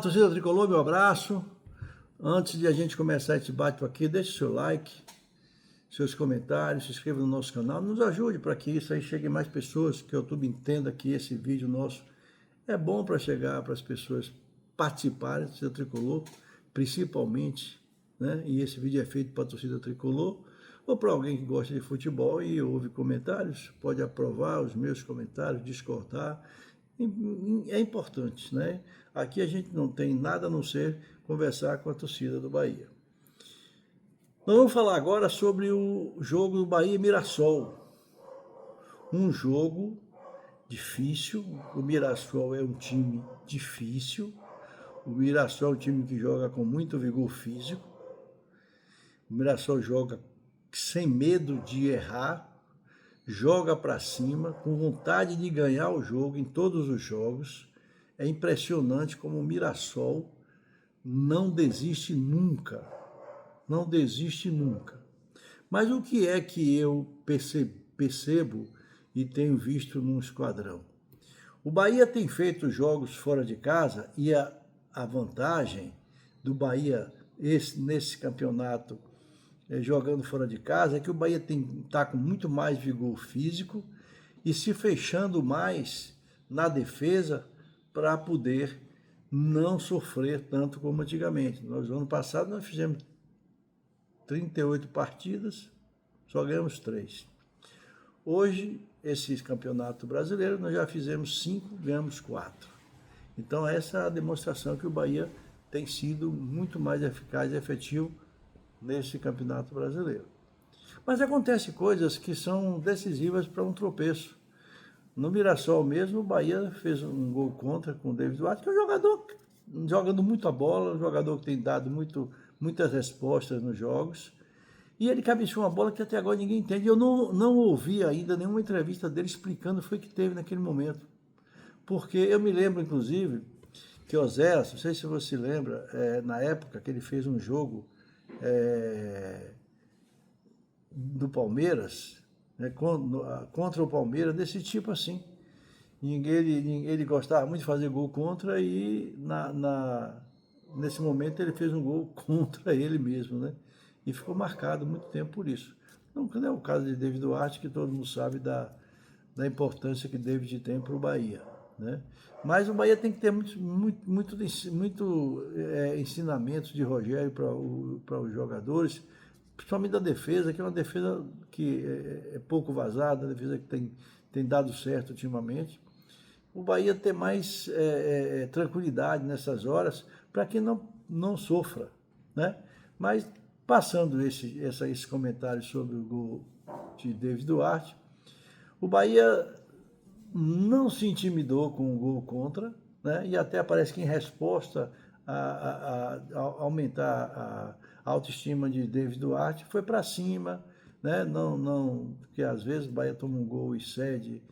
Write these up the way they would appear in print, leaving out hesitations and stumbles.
torcida tricolor, meu abraço. Antes de a gente começar esse bate aqui, deixe seu like, seus comentários, se inscreva no nosso canal, nos ajude para que isso aí chegue mais pessoas, que o YouTube entenda que esse vídeo nosso é bom para chegar para as pessoas participarem do torcida tricolor, principalmente, né? E esse vídeo é feito para a torcida tricolor ou para alguém que gosta de futebol e ouve comentários, pode aprovar os meus comentários, discordar. É importante, né? Aqui a gente não tem nada a não ser conversar com a torcida do Bahia. Nós vamos falar agora sobre o jogo do Bahia e Mirassol. Um jogo difícil. O Mirassol é um time difícil. O Mirassol é um time que joga com muito vigor físico. O Mirassol joga sem medo de errar, joga para cima, com vontade de ganhar o jogo em todos os jogos. É impressionante como o Mirassol não desiste nunca, não desiste nunca. Mas o que é que eu percebo e tenho visto num esquadrão? O Bahia tem feito jogos fora de casa e a vantagem do Bahia nesse campeonato jogando fora de casa é que o Bahia está com muito mais vigor físico e se fechando mais na defesa para poder não sofrer tanto como antigamente. No ano passado nós fizemos 38 partidas, só ganhamos 3. Hoje, esse campeonato brasileiro, nós já fizemos 5, ganhamos 4. Então essa é a demonstração que o Bahia tem sido muito mais eficaz e efetivo nesse campeonato brasileiro. Mas acontecem coisas que são decisivas para um tropeço. No Mirassol mesmo, o Bahia fez um gol contra com o David Duarte, que é um jogador jogando muito a bola, um jogador que tem dado muitas respostas nos jogos. E ele cabeceou uma bola que até agora ninguém entende. Eu não ouvi ainda nenhuma entrevista dele explicando o que foi que teve naquele momento. Porque eu me lembro, inclusive, que o Zé, não sei se você lembra, na época que ele fez um jogo do Palmeiras, né, contra o Palmeiras, desse tipo assim. Ele gostava muito de fazer gol contra e nesse momento ele fez um gol contra ele mesmo, né? E ficou marcado muito tempo por isso. Não é o caso de David Duarte, que todo mundo sabe da importância que David tem para o Bahia, né? Mas o Bahia tem que ter muito ensinamentos de Rogério para os jogadores, principalmente da defesa, que é uma defesa que é pouco vazada, uma defesa que tem dado certo ultimamente. O Bahia ter mais tranquilidade nessas horas para que não sofra, né? Mas passando esse comentário sobre o gol de David Duarte, o Bahia não se intimidou com o gol contra, né? E até parece que em resposta a aumentar a autoestima de David Duarte, foi para cima, né? Porque às vezes o Bahia toma um gol e cede,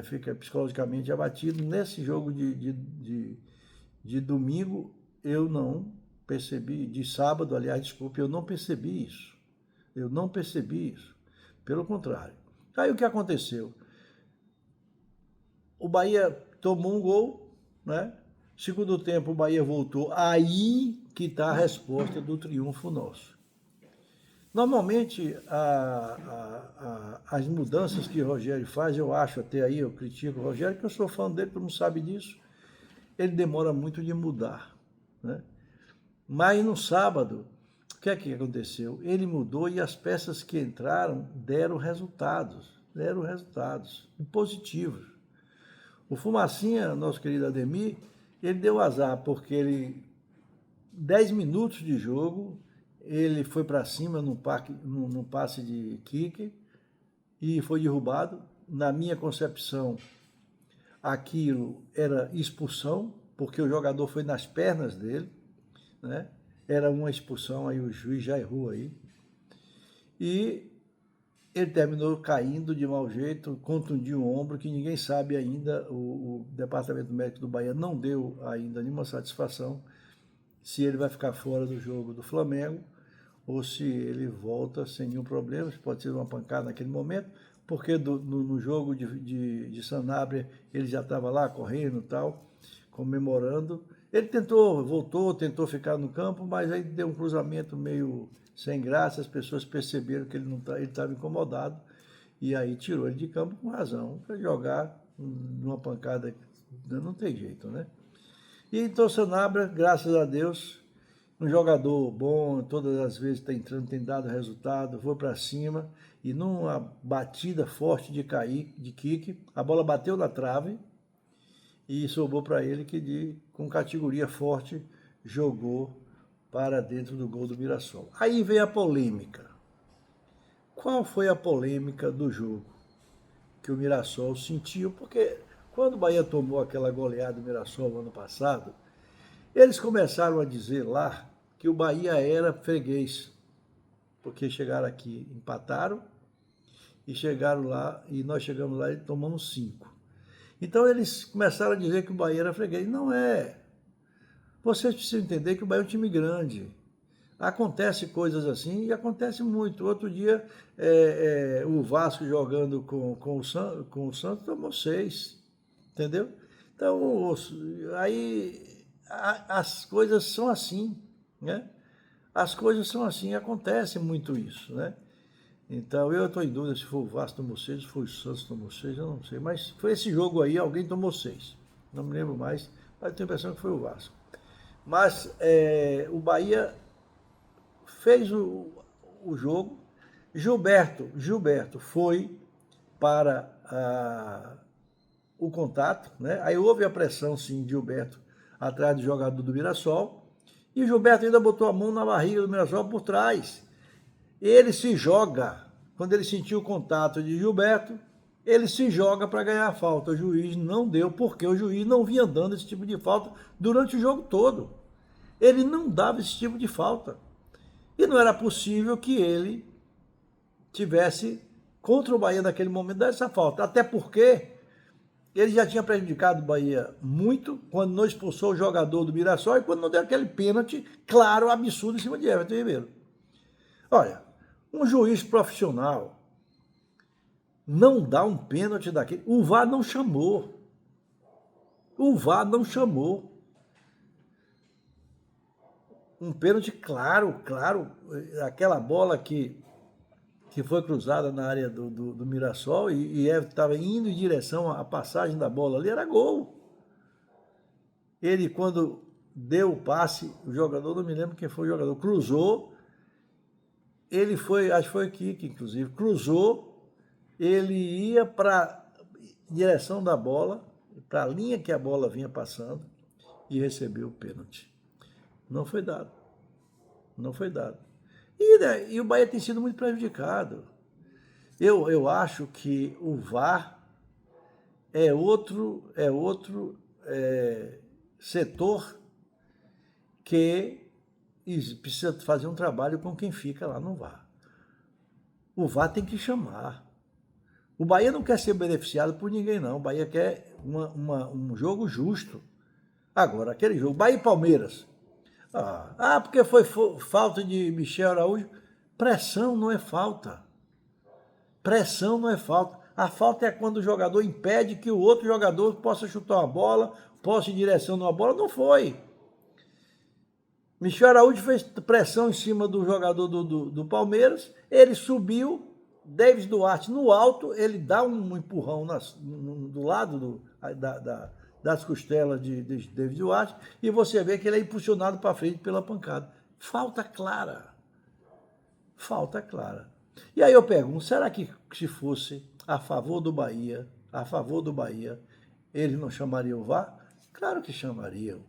fica psicologicamente abatido. Nesse jogo de domingo, eu não percebi, de sábado, aliás, desculpe, eu não percebi isso. Eu não percebi isso. Pelo contrário. Aí o que aconteceu? O Bahia tomou um gol, né? Segundo tempo, o Bahia voltou. Aí que está a resposta do triunfo nosso. Normalmente, as mudanças que o Rogério faz, eu acho até aí, eu critico o Rogério, que eu sou fã dele, todo mundo sabe disso, ele demora muito de mudar, né? Mas no sábado, o que é que aconteceu? Ele mudou e as peças que entraram deram resultados positivos. O Fumacinha, nosso querido Ademir, ele deu azar, porque 10 minutos de jogo, ele foi para cima num passe de kick e foi derrubado. Na minha concepção, aquilo era expulsão, porque o jogador foi nas pernas dele, né? Era uma expulsão, aí o juiz já errou aí. E ele terminou caindo de mau jeito, contundiu o ombro, que ninguém sabe ainda, o Departamento Médico do Bahia não deu ainda nenhuma satisfação se ele vai ficar fora do jogo do Flamengo ou se ele volta sem nenhum problema. Pode ser uma pancada naquele momento, porque no jogo de Sanabria ele já estava lá correndo e tal, comemorando, Ele tentou, voltou, tentou ficar no campo, mas aí deu um cruzamento meio sem graça, as pessoas perceberam que ele estava incomodado, e aí tirou ele de campo com razão, para jogar numa pancada, não tem jeito, né? E então, Sanabria, graças a Deus, um jogador bom, todas as vezes está entrando, tem dado resultado, foi para cima, e numa batida forte de kick, a bola bateu na trave, e sobrou para ele que com categoria forte jogou para dentro do gol do Mirassol. Aí vem a polêmica. Qual foi a polêmica do jogo que o Mirassol sentiu? Porque quando o Bahia tomou aquela goleada do Mirassol no ano passado, eles começaram a dizer lá que o Bahia era freguês, porque chegaram aqui, empataram, e chegaram lá, e nós chegamos lá e tomamos 5. Então eles começaram a dizer que o Bahia era freguês. Não é. Vocês precisam entender que o Bahia é um time grande. Acontece coisas assim e acontece muito. Outro dia, o Vasco jogando com o Santos tomou 6. Entendeu? Então, aí as coisas são assim, né? As coisas são assim, acontece muito isso, né? Então, eu estou em dúvida se foi o Vasco tomou 6, se foi o Santos tomou 6, eu não sei. Mas foi esse jogo aí, alguém tomou 6. Não me lembro mais, mas tenho a impressão que foi o Vasco. Mas o Bahia fez o jogo. Gilberto foi para o contato, né? Aí houve a pressão, sim, de Gilberto atrás do jogador do Mirassol. E o Gilberto ainda botou a mão na barriga do Mirassol por trás. Ele se joga, quando ele sentiu o contato de Gilberto, ele se joga para ganhar a falta. O juiz não deu, porque o juiz não vinha dando esse tipo de falta durante o jogo todo. Ele não dava esse tipo de falta. E não era possível que ele tivesse, contra o Bahia naquele momento, dar essa falta. Até porque ele já tinha prejudicado o Bahia muito quando não expulsou o jogador do Mirassol e quando não deu aquele pênalti claro, absurdo em cima de Everton Ribeiro. Olha, um juiz profissional não dá um pênalti daquele. O VAR não chamou. O VAR não chamou. Um pênalti claro. Aquela bola que foi cruzada na área do Mirassol e estava indo em direção à passagem da bola ali, era gol. Ele, quando deu o passe, o jogador, não me lembro quem foi o jogador, cruzou. Ele foi, acho que foi o Kiki, inclusive, cruzou, ele ia para direção da bola, para a linha que a bola vinha passando, e recebeu o pênalti. Não foi dado. Não foi dado. E o Bahia tem sido muito prejudicado. Eu acho que o VAR é outro setor que precisa fazer um trabalho com quem fica lá no VAR. O VAR tem que chamar. O Bahia não quer ser beneficiado por ninguém, não. O Bahia quer um jogo justo. Agora, aquele jogo, Bahia e Palmeiras. Porque foi falta de Michel Araújo. Pressão não é falta. Pressão não é falta. A falta é quando o jogador impede que o outro jogador possa chutar uma bola, possa ir em direção numa bola. Não foi. Michel Araújo fez pressão em cima do jogador do Palmeiras, ele subiu, Davis Duarte no alto, ele dá um empurrão do lado das costelas de Davis Duarte, e você vê que ele é impulsionado para frente pela pancada. Falta clara. Falta clara. E aí eu pergunto, será que se fosse a favor do Bahia, eles não chamariam o VAR? Claro que chamariam.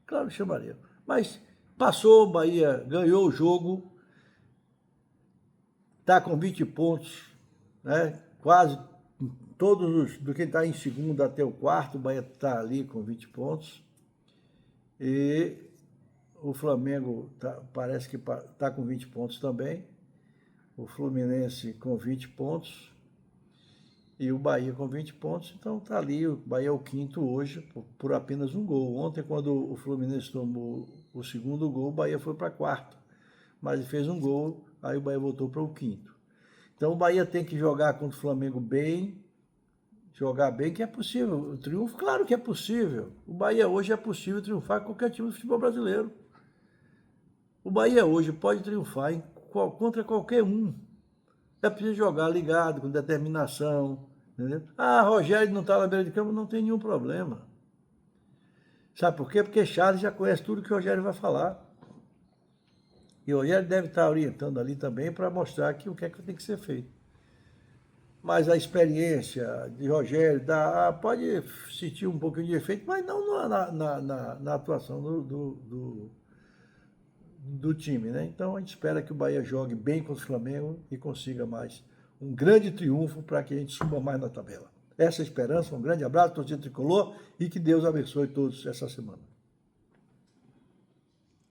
Claro que chamariam. Mas passou, o Bahia ganhou o jogo, está com 20 pontos, né? Quase todos do que está em segundo até o quarto, o Bahia está ali com 20 pontos. E o Flamengo parece que está com 20 pontos também. O Fluminense com 20 pontos. E o Bahia com 20 pontos, então está ali, o Bahia é o quinto hoje, por apenas um gol. Ontem, quando o Fluminense tomou o segundo gol, o Bahia foi para quarto, mas ele fez um gol, aí o Bahia voltou para o quinto. Então o Bahia tem que jogar contra o Flamengo bem, jogar bem, que é possível. O triunfo, claro que é possível. O Bahia hoje é possível triunfar com qualquer time do futebol brasileiro. O Bahia hoje pode triunfar contra qualquer um. É preciso jogar ligado, com determinação. Entendeu? Ah, Rogério não está na beira de campo, não tem nenhum problema. Sabe por quê? Porque Charles já conhece tudo que o Rogério vai falar. E o Rogério deve estar orientando ali também para mostrar que o que é que tem que ser feito. Mas a experiência de Rogério pode sentir um pouquinho de efeito, mas não na atuação do time, né? Então a gente espera que o Bahia jogue bem contra o Flamengo e consiga mais um grande triunfo para que a gente suba mais na tabela. Essa é a esperança, um grande abraço, torcida tricolor, e que Deus abençoe todos essa semana.